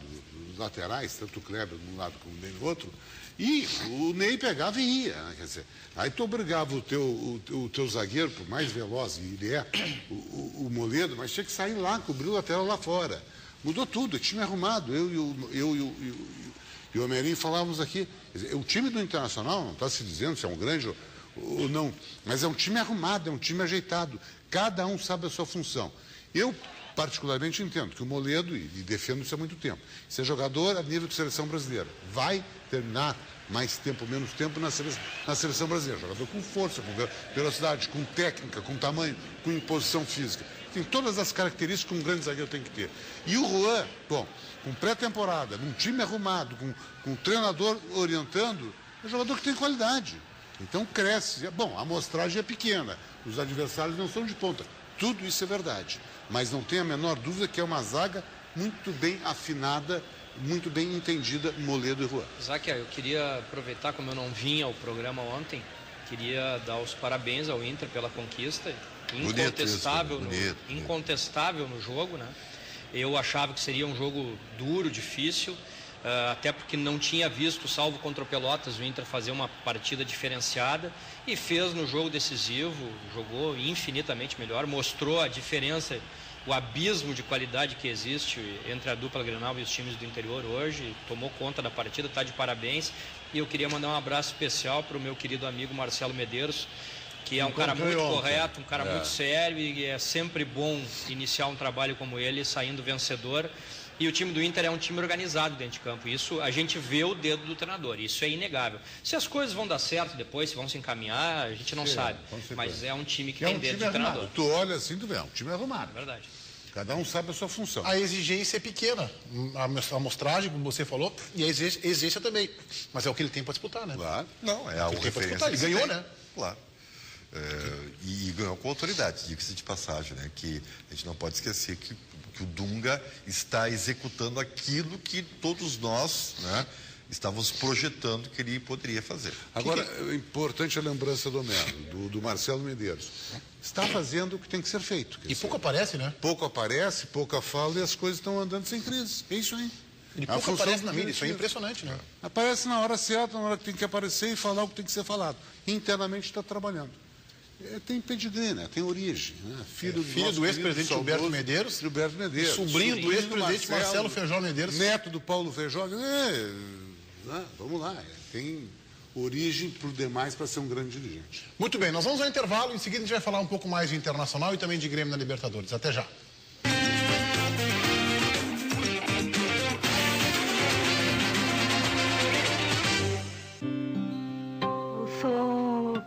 os laterais, tanto o Kleber de um lado como o Ney no outro, e o Ney pegava e ia, né? Quer dizer, aí tu obrigava o teu zagueiro, por mais veloz, e ele é, o Moledo, mas tinha que sair lá, cobrir o lateral lá fora. Mudou tudo, é time arrumado. Eu e o Homerinho falávamos aqui, o time do Internacional, não está se dizendo se é um grande ou não, mas é um time arrumado, é um time ajeitado, cada um sabe a sua função. Eu particularmente entendo que o Moledo, e defendo isso há muito tempo, isso é jogador a nível de seleção brasileira, vai terminar mais tempo, menos tempo na seleção brasileira, jogador com força, com velocidade, com técnica, com tamanho, com imposição física, tem todas as características que um grande zagueiro tem que ter. E o Juan, bom, com pré-temporada, num time arrumado, com um treinador orientando, é um jogador que tem qualidade. Então cresce. Bom, a amostragem é pequena, os adversários não são de ponta. Tudo isso é verdade. Mas não tem a menor dúvida que é uma zaga muito bem afinada, muito bem entendida, Moledo e Juan. Záquia, eu queria aproveitar, como eu não vim ao programa ontem, queria dar os parabéns ao Inter pela conquista. Incontestável no jogo, né? Eu achava que seria um jogo duro, difícil. até porque não tinha visto, salvo contra o Pelotas, o Inter fazer uma partida diferenciada, e fez no jogo decisivo, jogou infinitamente melhor, mostrou a diferença, o abismo de qualidade que existe entre a dupla Grenal e os times do interior hoje, tomou conta da partida, está de parabéns. E eu queria mandar um abraço especial para o meu querido amigo Marcelo Medeiros, que é um cara muito correto, um cara muito sério, e é sempre bom iniciar um trabalho como ele saindo vencedor. E o time do Inter é um time organizado dentro de campo. Isso a gente vê o dedo do treinador, isso é inegável. Se as coisas vão dar certo depois, se vão se encaminhar, a gente não sabe. Mas é um time que tem dedo de treinador. Tu olha assim, tu vê, é um time arrumado. É verdade. Cada um sabe a sua função. A exigência é pequena, a amostragem, como você falou, e a exigência também. Mas é o que ele tem para disputar, né? Claro. Não, é a referência. Ele ganhou, né? Claro. E ganhou com autoridade, diga-se de passagem, né? Que a gente não pode esquecer que o Dunga está executando aquilo que todos nós, né, estávamos projetando que ele poderia fazer. Agora, é importante a lembrança do Melo, do Marcelo Medeiros. Está fazendo o que tem que ser feito. E pouco aparece, né? Pouco aparece, pouca fala, e as coisas estão andando sem crise. É isso aí. Ele pouco aparece na mídia, isso é impressionante, né? Aparece na hora certa, na hora que tem que aparecer e falar o que tem que ser falado. Internamente está trabalhando. Tem pedigree, né? Tem origem. Né? Filho do ex-presidente Gilberto Medeiros. Sobrinho do ex-presidente Marcelo Feijó Medeiros. Neto do Paulo Feijó. Vamos lá. Tem origem por demais para ser um grande dirigente. Muito bem, nós vamos ao intervalo. Em seguida a gente vai falar um pouco mais de Internacional e também de Grêmio na Libertadores. Até já.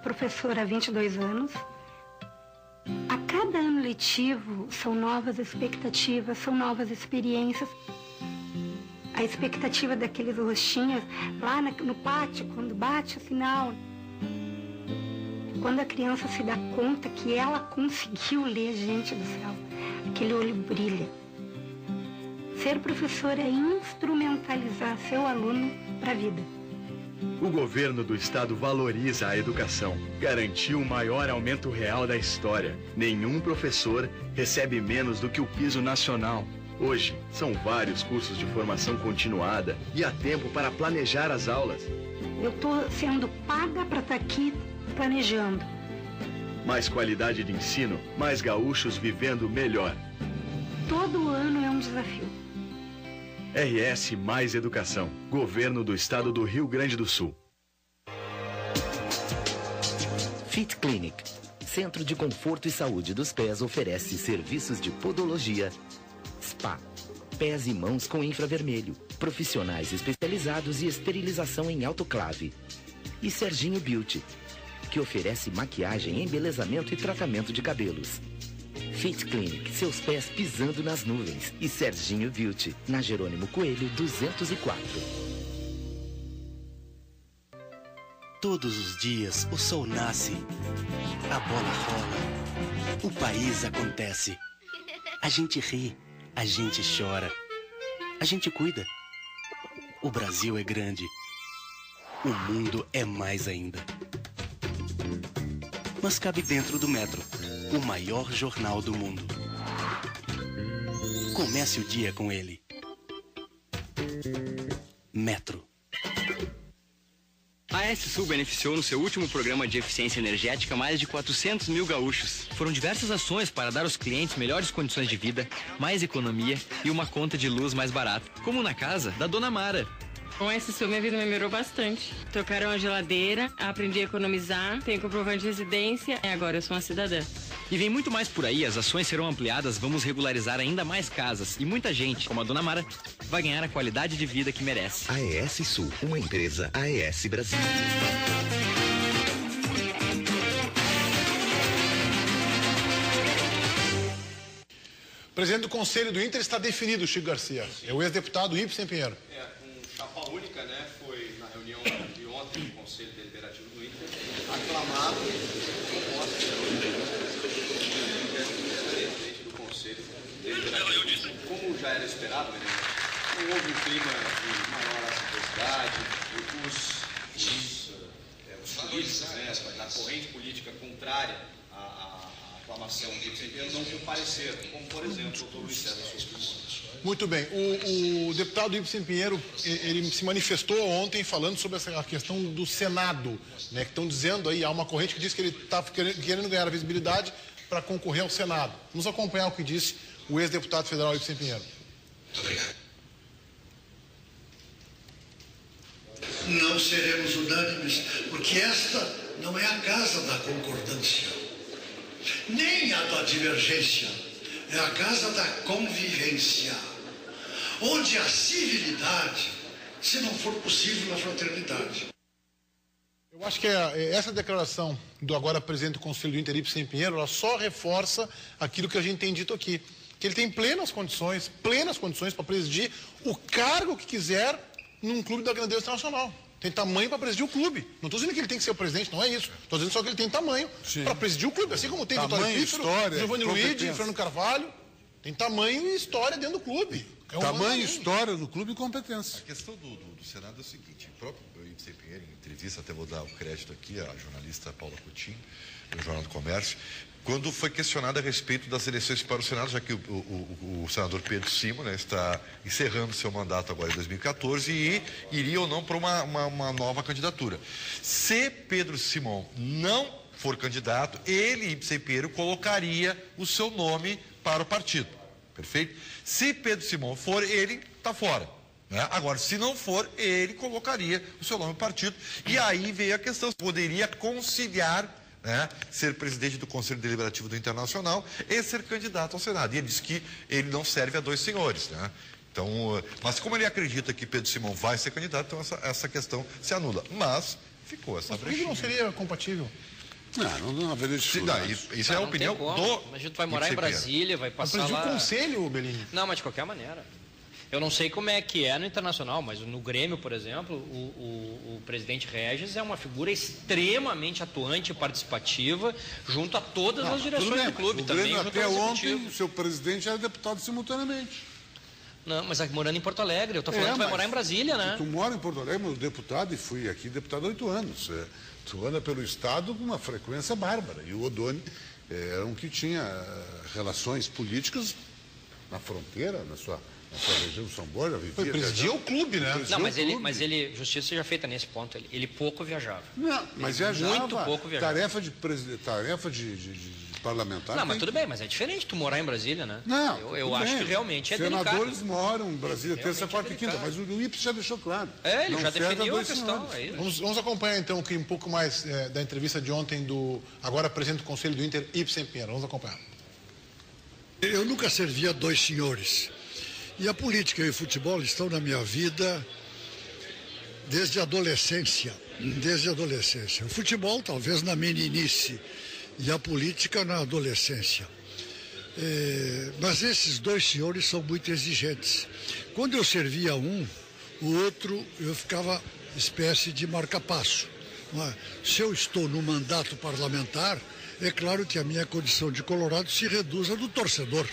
Professora há 22 anos. A cada ano letivo são novas expectativas, são novas experiências. A expectativa daqueles rostinhos lá no pátio, quando bate o sinal. Quando a criança se dá conta que ela conseguiu ler, gente do céu, aquele olho brilha. Ser professor é instrumentalizar seu aluno para a vida. O governo do estado valoriza a educação. Garantiu o maior aumento real da história. Nenhum professor recebe menos do que o piso nacional. Hoje, são vários cursos de formação continuada e há tempo para planejar as aulas. Eu estou sendo paga para estar aqui planejando. Mais qualidade de ensino, mais gaúchos vivendo melhor. Todo ano é um desafio. RS Mais Educação. Governo do Estado do Rio Grande do Sul. Fit Clinic. Centro de Conforto e Saúde dos Pés oferece serviços de podologia, spa, pés e mãos com infravermelho, profissionais especializados e esterilização em autoclave. E Serginho Beauty, que oferece maquiagem, embelezamento e tratamento de cabelos. Fit Clinic, seus pés pisando nas nuvens. E Serginho Beauty, na Jerônimo Coelho 204. Todos os dias o sol nasce, a bola rola, o país acontece. A gente ri, a gente chora, a gente cuida. O Brasil é grande, o mundo é mais ainda. Mas cabe dentro do Metro, o maior jornal do mundo. Comece o dia com ele. Metro. A S-Sul beneficiou no seu último programa de eficiência energética mais de 400 mil gaúchos. Foram diversas ações para dar aos clientes melhores condições de vida, mais economia e uma conta de luz mais barata, como na casa da Dona Mara. Com esse sul, minha vida melhorou bastante. Trocaram a geladeira, aprendi a economizar, tenho comprovante de residência e agora eu sou uma cidadã. E vem muito mais por aí, as ações serão ampliadas, vamos regularizar ainda mais casas. E muita gente, como a Dona Mara, vai ganhar a qualidade de vida que merece. AES Sul, uma empresa AES Brasil. O presidente do Conselho do Inter está definido, Chico Garcia. É o ex-deputado Ibsen Pinheiro. Com chapa única, né? Foi na reunião de ontem do Conselho Deliberativo do Inter, aclamado presidente do Conselho Deliberativo. Como já era esperado, né? Não houve um clima de maior simplicidade, os políticos, né? Na corrente política contrária à reclamação de Ipsen não comparecer, como por exemplo o doutor Luiz César Souza. Muito bem. O deputado Ibsen Pinheiro, ele se manifestou ontem falando sobre essa questão do Senado, né? Que estão dizendo aí, há uma corrente que diz que ele está querendo ganhar visibilidade para concorrer ao Senado. Vamos acompanhar o que disse o ex-deputado federal Ibsen Pinheiro. Muito obrigado. Não seremos unânimes, porque esta não é a casa da concordância, nem a da divergência, é a casa da convivência, onde a civilidade, se não for possível, a fraternidade. Eu acho que essa declaração do agora presidente do Conselho do Inter, Ibsen Pinheiro, ela só reforça aquilo que a gente tem dito aqui, que ele tem plenas condições para presidir o cargo que quiser num clube da grandeza internacional. Tem tamanho para presidir o clube. Não estou dizendo que ele tem que ser o presidente, não é isso. Estou dizendo só que ele tem tamanho para presidir o clube, assim como tem Vitório Pífero, Giovanni Luiz, Fernando Carvalho. Tem tamanho e história dentro do clube. Tamanho, história do clube e competência. A questão do Senado é o seguinte: o próprio Ibsen Pinheiro, em entrevista, até vou dar o crédito aqui à jornalista Paula Coutinho, do Jornal do Comércio, quando foi questionado a respeito das eleições para o Senado, já que o senador Pedro Simon, né, está encerrando seu mandato agora em 2014 e iria ou não para uma nova candidatura. Se Pedro Simon não for candidato, ele, Ibsen Pinheiro, colocaria o seu nome para o partido. Perfeito? Se Pedro Simon for, ele está fora. Né? Agora, se não for, ele colocaria o seu nome no partido. E aí veio a questão: poderia conciliar, né, ser presidente do Conselho Deliberativo do Internacional e ser candidato ao Senado. E ele disse que ele não serve a dois senhores, né? Então, mas como ele acredita que Pedro Simon vai ser candidato, então essa questão se anula. Mas ficou essa brecha. Por que não seria compatível? Não haveria dificuldade. Isso é a opinião do... A gente vai morar em Brasília, vai passar lá... Mas o Conselho, Belinho? Não, mas de qualquer maneira. Eu não sei como é que é no Internacional, mas no Grêmio, por exemplo, o presidente Regis é uma figura extremamente atuante e participativa junto a todas as direções do clube. Também junto até ontem, o seu presidente era deputado simultaneamente. Não, mas morando em Porto Alegre. Eu estou falando que vai morar em Brasília, né? Tu mora em Porto Alegre, mas deputado, e fui aqui deputado há 8 anos. Tu anda pelo Estado com uma frequência bárbara. E o Odoni era um que tinha relações políticas na fronteira, na sua região de São Borja. Foi presidir o clube, né? Não, mas ele, justiça seja feita nesse ponto, ele pouco viajava. Não, mas viajava. Muito pouco viajava. Tarefa de parlamentar. Não, mas tudo bem, mas é diferente tu morar em Brasília, né? Não, eu acho que realmente é delicado. Senadores moram em Brasília terça, quarta e quinta, mas o Ibsen já deixou claro. Ele já definiu a questão. É isso. Vamos acompanhar então um pouco mais da entrevista de ontem do agora presidente do Conselho do Inter, Ibsen Pinheiro. Vamos acompanhar. Eu nunca servi a dois senhores. E a política e o futebol estão na minha vida desde a adolescência. O futebol talvez na meninice e a política na adolescência. Mas esses dois senhores são muito exigentes. Quando eu servia um, o outro eu ficava espécie de marca-passo. Se eu estou no mandato parlamentar, é claro que a minha condição de colorado se reduz à do torcedor.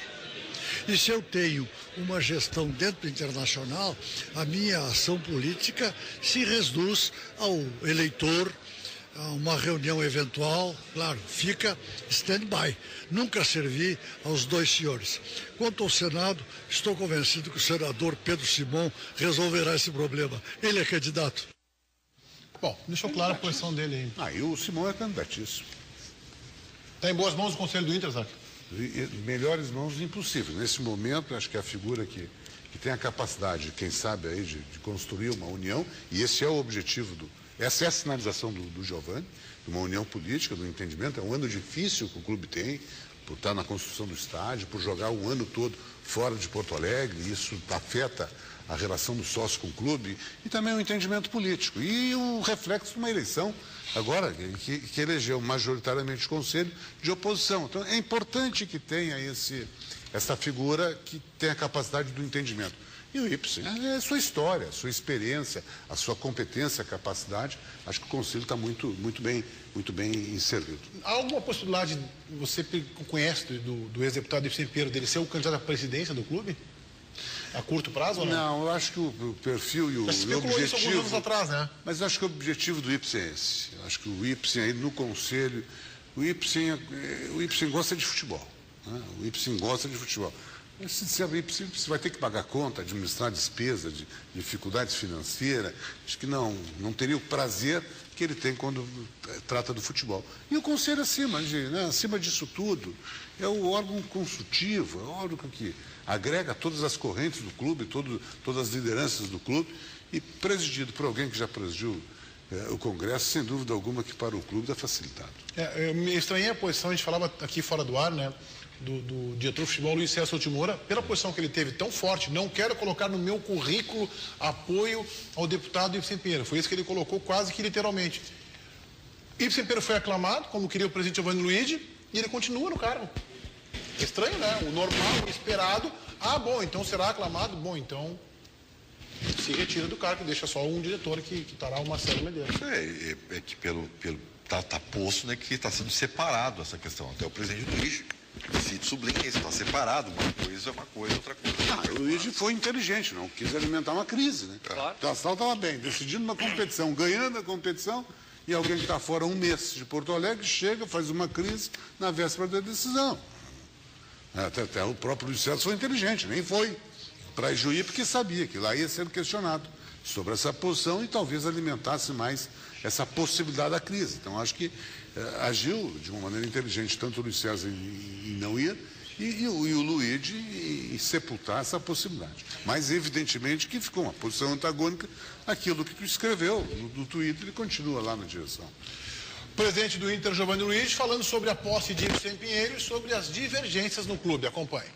E se eu tenho uma gestão dentro do Internacional, a minha ação política se reduz ao eleitor, a uma reunião eventual, claro, fica stand-by. Nunca servi aos dois senhores. Quanto ao Senado, estou convencido que o senador Pedro Simon resolverá esse problema. Ele é candidato. Bom, deixou claro a posição dele aí. E o Simon é candidatíssimo. Está em boas mãos o Conselho do Inter, Zac? Melhores mãos impossível. Nesse momento, acho que é a figura que tem a capacidade, quem sabe, aí, de construir uma união, e esse é o objetivo essa é a sinalização do Giovanni, de uma união política, do entendimento. É um ano difícil que o clube tem, por estar na construção do estádio, por jogar um ano todo fora de Porto Alegre, e isso afeta a relação do sócio com o clube, e também o entendimento político. E o reflexo de uma eleição, agora, que elegeu majoritariamente o Conselho de oposição. Então, é importante que tenha essa figura que tenha a capacidade do entendimento. E o Ibsen, é a sua história, a sua experiência, a sua competência, a capacidade. Acho que o Conselho está muito bem inserido. Há alguma possibilidade, você conhece do ex-deputado Ibsen Pinheiro, dele ser o candidato à presidência do clube? A curto prazo ou não? Não, eu acho que o perfil e o objetivo... Isso alguns anos atrás, né? Mas eu acho que o objetivo do Ibsen é esse. Eu acho que o Ibsen aí no Conselho o Ipsen gosta de futebol. Né? O Ipsen gosta de futebol. Se disser o Ipsen, você vai ter que pagar conta, administrar despesa, de dificuldades financeiras. Acho que não teria o prazer que ele tem quando trata do futebol. E o conselho acima disso tudo, é o órgão consultivo, é o órgão que agrega todas as correntes do clube, todas as lideranças do clube, e presidido por alguém que já presidiu o Congresso, sem dúvida alguma que para o clube dá facilitado. Eu me estranhei a posição, a gente falava aqui fora do ar, né? Do diretor de futebol Luiz César Sotimora, pela posição que ele teve tão forte, não quero colocar no meu currículo apoio ao deputado Ipsen Pinheiro. Foi isso que ele colocou quase que literalmente. Ipsen Pinheiro foi aclamado, como queria o presidente Giovanni Luigi, e ele continua no cargo. É estranho, né? O normal, o esperado. Bom, então será aclamado? Bom, então se retira do cargo e deixa só um diretor que estará o Marcelo Medeiros. É que tá posto, né, que está sendo separado essa questão. Até o presidente do Luigi se sublinha isso, está separado. Uma coisa é uma coisa, outra coisa. O Luigi foi inteligente, não quis alimentar uma crise, né? Claro. O Astral estava bem, decidindo uma competição, ganhando a competição, e alguém que está fora um mês de Porto Alegre chega, faz uma crise na véspera da decisão. Até o próprio Luiz César foi inteligente, nem foi para Ijuí, porque sabia que lá ia ser questionado sobre essa posição e talvez alimentasse mais essa possibilidade da crise. Então, acho que agiu de uma maneira inteligente, tanto o Luiz César em não ir e o Luigi em sepultar essa possibilidade. Mas, evidentemente, que ficou uma posição antagônica àquilo que tu escreveu no Twitter e continua lá na direção. Presidente do Inter, Giovanni Luigi, falando sobre a posse de Ipsen Pinheiro e sobre as divergências no clube. Acompanhe.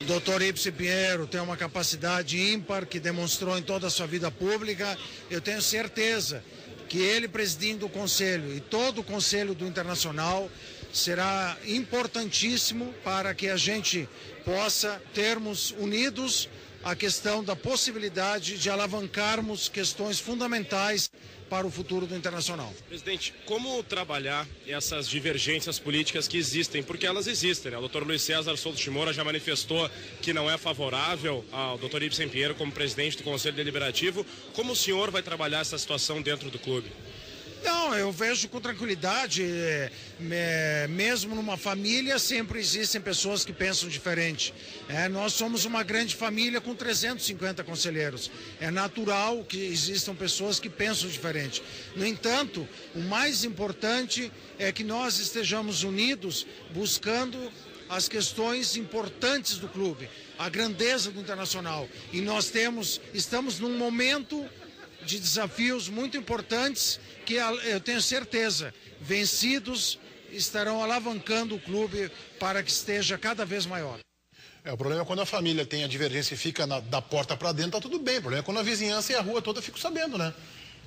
O doutor Ipsen Pinheiro tem uma capacidade ímpar que demonstrou em toda a sua vida pública. Eu tenho certeza que ele presidindo o Conselho e todo o Conselho do Internacional será importantíssimo para que a gente possa termos unidos a questão da possibilidade de alavancarmos questões fundamentais para o futuro do Internacional. Presidente, como trabalhar essas divergências políticas que existem? Porque elas existem, né? O doutor Luiz César Sotimora já manifestou que não é favorável ao doutor Ipsen Pinheiro como presidente do Conselho Deliberativo. Como o senhor vai trabalhar essa situação dentro do clube? Não, eu vejo com tranquilidade, mesmo numa família sempre existem pessoas que pensam diferente. Nós somos uma grande família com 350 conselheiros. É natural que existam pessoas que pensam diferente. No entanto, o mais importante é que nós estejamos unidos buscando as questões importantes do clube, a grandeza do Internacional. E nós estamos num momento de desafios muito importantes que eu tenho certeza, vencidos, estarão alavancando o clube para que esteja cada vez maior. O problema é quando a família tem a divergência e fica da porta para dentro, tá tudo bem. O problema é quando a vizinhança e a rua toda ficam sabendo, né?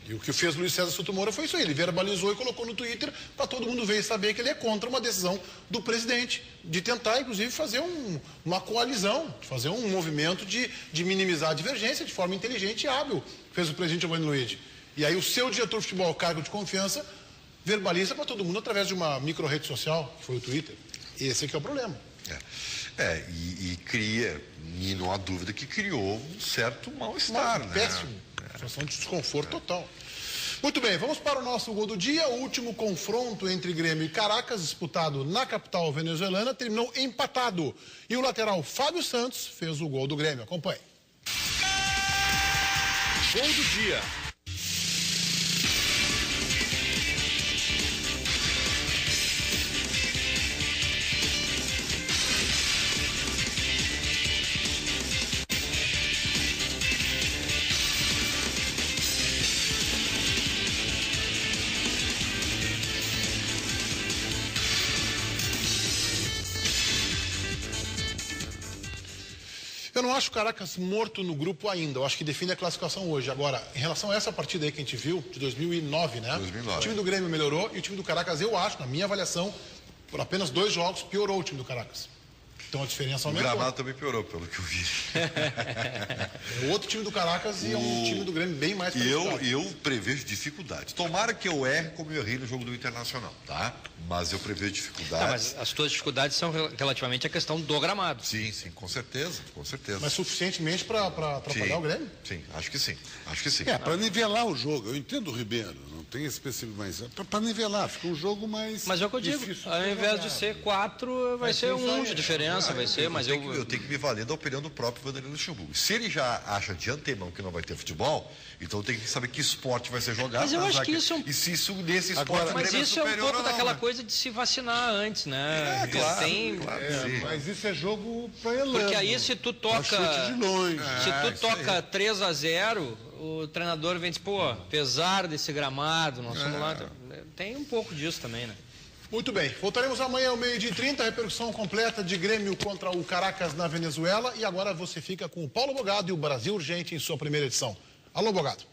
E o que fez Luiz César Sotimora foi isso aí. Ele verbalizou e colocou no Twitter para todo mundo ver e saber que ele é contra uma decisão do presidente de tentar, inclusive, fazer uma coalizão, fazer um movimento de minimizar a divergência de forma inteligente e hábil. Fez o presidente Giovanni Luigi. E aí o seu diretor de futebol, cargo de confiança, verbaliza para todo mundo através de uma micro-rede social, que foi o Twitter. Esse aqui é o problema. E cria, e não há dúvida que criou um certo mal-estar, né? Péssimo. Situação de desconforto total. Muito bem, vamos para o nosso gol do dia. O último confronto entre Grêmio e Caracas, disputado na capital venezuelana, terminou empatado. E o lateral Fábio Santos fez o gol do Grêmio. Acompanhe. Gol do dia. Eu não acho o Caracas morto no grupo ainda. Eu acho que define a classificação hoje. Agora, em relação a essa partida aí que a gente viu, de 2009, né? 2009. O time do Grêmio melhorou e o time do Caracas, eu acho, na minha avaliação, por apenas 2 jogos, piorou o time do Caracas. Então a diferença aumentou. O gramado também piorou, pelo que eu vi. É outro time do Caracas e é um time do Grêmio bem mais qualificado. Eu prevejo dificuldade. Tomara que eu erre como eu errei no jogo do Internacional, tá? Mas eu prevejo dificuldade. Mas as tuas dificuldades são relativamente à questão do gramado. Sim, com certeza, com certeza. Mas suficientemente para atrapalhar o Grêmio? Sim, acho que sim. Para nivelar o jogo. Eu entendo o Ribeiro. tem esse específico, mas para nivelar, fica um jogo mais. Mas é o que eu digo, ao invés de ser 4, vai ser 1 de diferença, vai ser, mas eu tenho que me valer da opinião do próprio Vanderlei Luxemburgo. Se ele já acha de antemão que não vai ter futebol, então eu tenho que saber que esporte vai ser jogado. Mas eu acho que isso... E se isso nesse esporte... Mas isso é um pouco daquela coisa de se vacinar antes, né? Claro, mas isso é jogo para elano. Porque aí se tu toca... chute de longe. Se tu toca 3-0, o treinador vem e diz, pô, apesar desse gramado, nós somos lá... Tem um pouco disso também, né? Muito bem, voltaremos amanhã ao 12h30, repercussão completa de Grêmio contra o Caracas na Venezuela. E agora você fica com o Paulo Bogado e o Brasil Urgente em sua primeira edição. Alô, Bogado.